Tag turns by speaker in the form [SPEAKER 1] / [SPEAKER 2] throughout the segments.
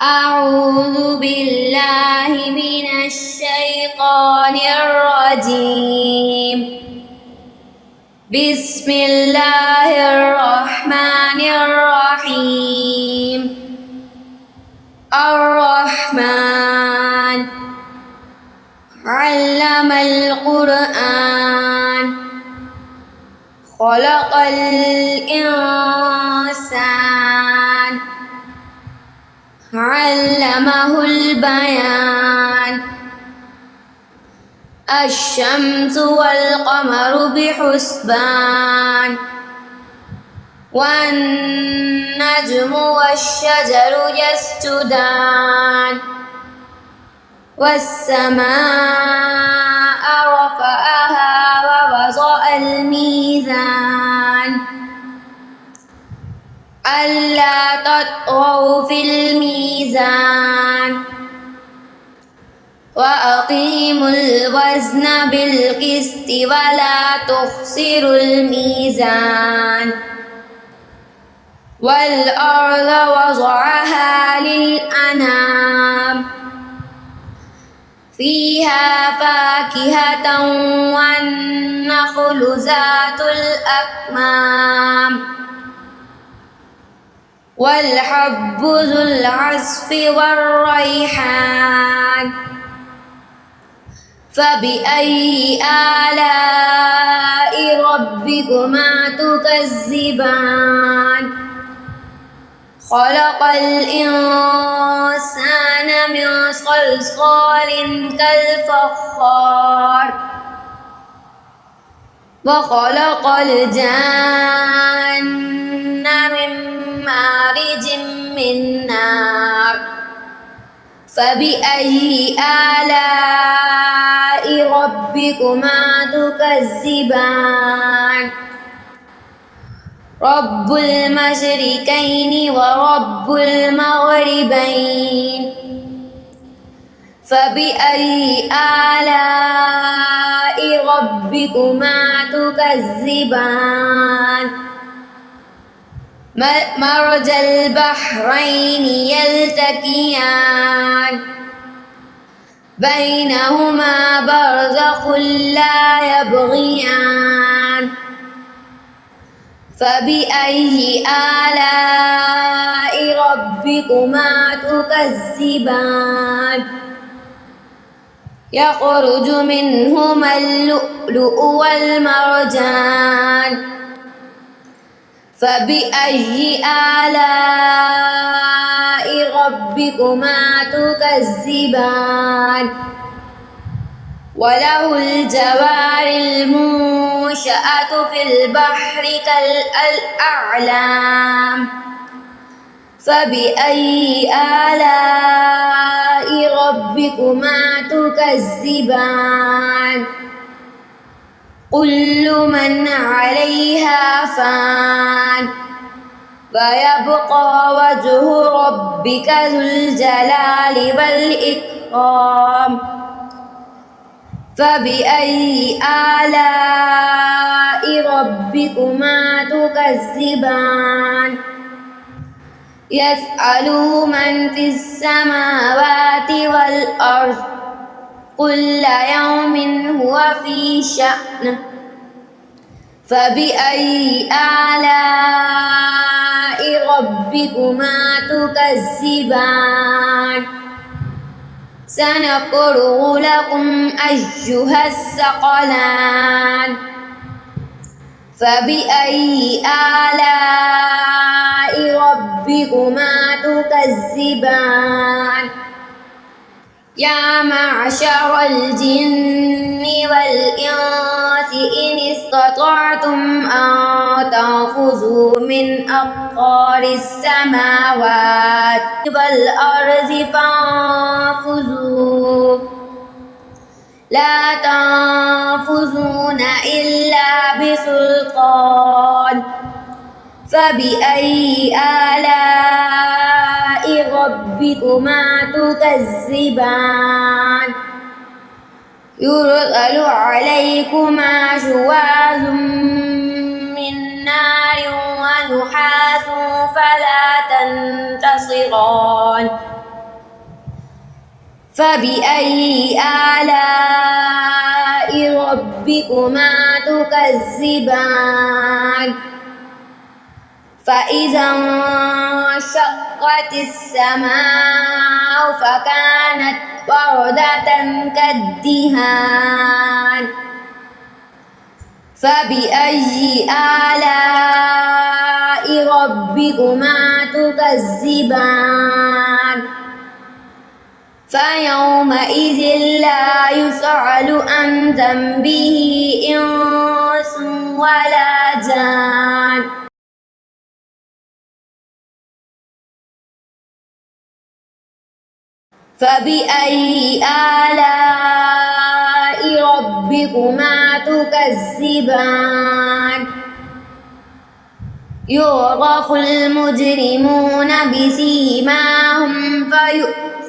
[SPEAKER 1] أعوذ بالله من الشيطان الرجيم. بسم الله الرحمن الرحيم. الرحمن علم القرآن خلق الإنسان علمه البيان. الشمس والقمر بحسبان والنجم والشجر يسجدان والسماء رفعها ووضع الميزان ألا تطغوا في الميزان وأقيموا الوزن بالقسط ولا تخسروا الميزان. والأرض وضعها للأنام فيها فاكهة والنخل ذات الأكمام والحب ذو العصف والريحان. فبأي آلاء ربكما تكذبان. خلق الإنسان من صلصال كالفخار وخلق الجن من مارج من نار. فبأي آلاء ربكما تكذبان. رب المشركين ورب المغربين. فبأي آلاء ربكما تكذبان. مرج البحرين يلتقيان بينهما برزخ لا يبغيان. فبأي آلاء ربكما تكذبان. يخرج منهما اللؤلؤ والمرجان. فبأي آلاء ربكما تكذبان. وله الجوار المنشآت في البحر كالأعلام. فبأي آلاء ربكما تكذبان. كل من عليها فان ويبقى وجه ربك ذو الجلال والإكرام. فبأي آلاء ربكما تكذبان. يسأله من في السماوات والأرض كل يوم هو في شأن. فبأي آلاء ربكما تكذبان. سنفرغ لكم أيها الثقلان. فبأي آلاء ربكما تكذبان. يا معشر الجن والإنس إن استطعتم أن تنفذوا من أقطار السماوات والأرض فانفذوا لا تنفذون إلا بسلطان. فبأي آلاء ربكما تكذبان. يرسل عليكما شواظ من نار ونحاس فلا تنتصران. فبأي آلاء ربكما تكذبان فإذا انشقت السماء فكانت وردة كالدهان فبأي آلاء ربكما تكذبان فيومئذ لا يسأل عن ذنبه إنس ولا جان فبأي آلاء ربكما تكذبان يعرف المجرمون بسيماهم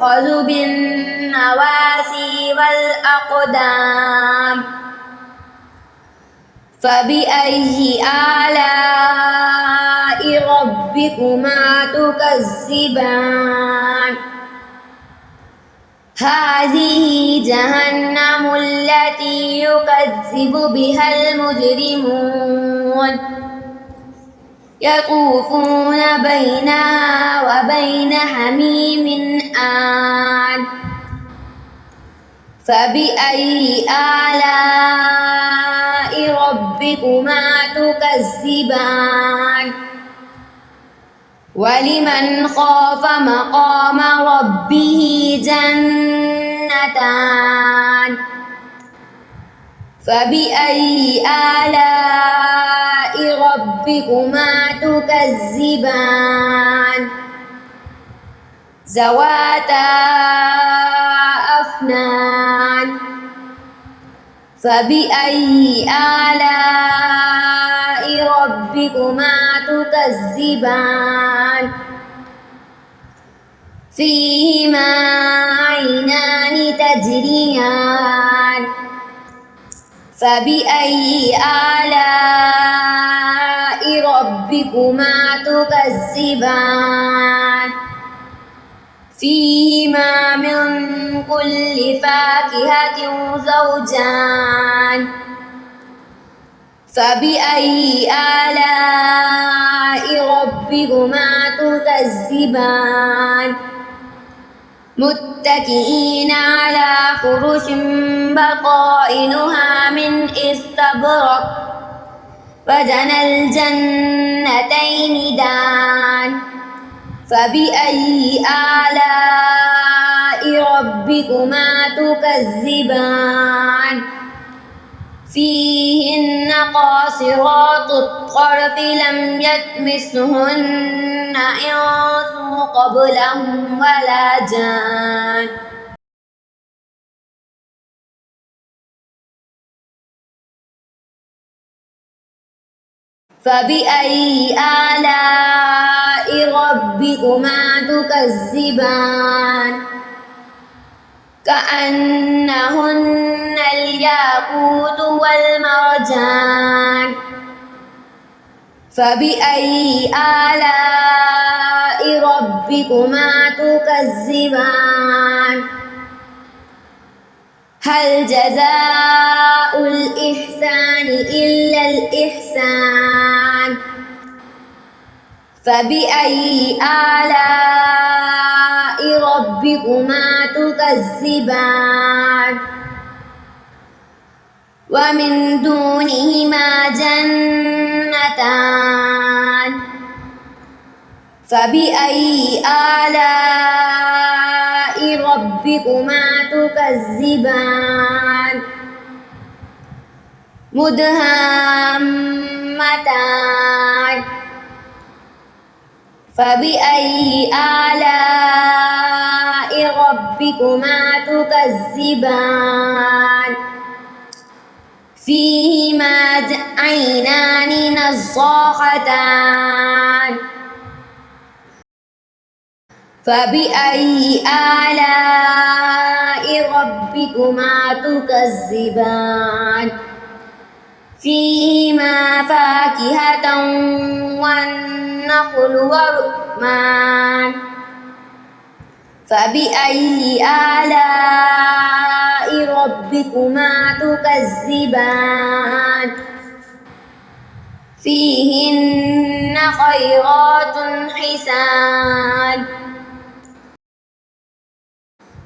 [SPEAKER 1] فيؤخذ بالنواسي والأقدام فبأي آلاء ربكما تكذبان هذه جهنم التي يكذب بها المجرمون يطوفون بينها وبين حميم آن فبأي آلاء ربكما تكذبان ولمن خاف مقام ربه جنتان فبأي آلاء ربكما تكذبان ذواتا أفنان فبأي آلاء ربكما تكذبان فيهما عينان تجريان فبأي آلاء ربكما تكذبان فيهما من كل فاكهة زوجان فبأي آلاء ربكما تكذبان متكئين على فرش بطائنها من استبرق وجنى الجنتين دان فبأي آلاء ربكما تكذبان فيهن قاصرات الطرف لم يطمثهن إنس قبلهم ولا جان فبأي آلاء ربكما تكذبان كأنهن الياقوت والمرجان فبأي آلاء ربكما تكذبان هل جزاء الإحسان إلا الإحسان فبأي آلاء ربكما تكذبان ومن دونهما جنتان فبأي آلاء ربكما تكذبان مدهامتان فبأي آلاء ربكما تكذبان فيهما عينان نضاختان فبأي آلاء ربكما تكذبان فيهما فاكهة والنخل والرمان فبأي آلاء ربكما تكذبان فيهن خيرات حسان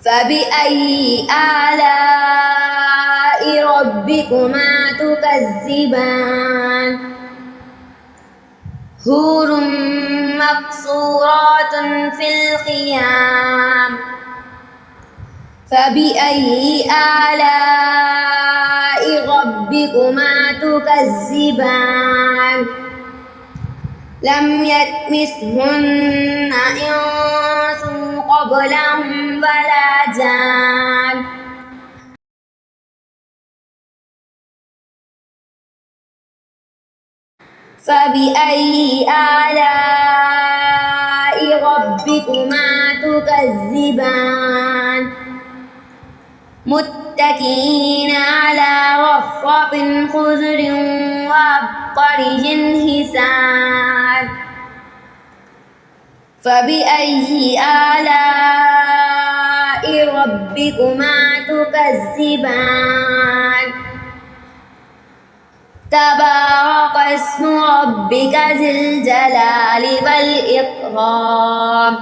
[SPEAKER 1] فبأي آلاء ربكما تكذبان حور مقصورات في الخيام فبأي آلاء ربكما تكذبان لم يطمثهن إنس قبلهم ولا جان فبأي آلاء ربكما تكذبان متكئين على رفرف خضر وعبقري حسان فبأي آلاء ربكما تكذبان تبارك اسم ربك ذي الجلال والإكرام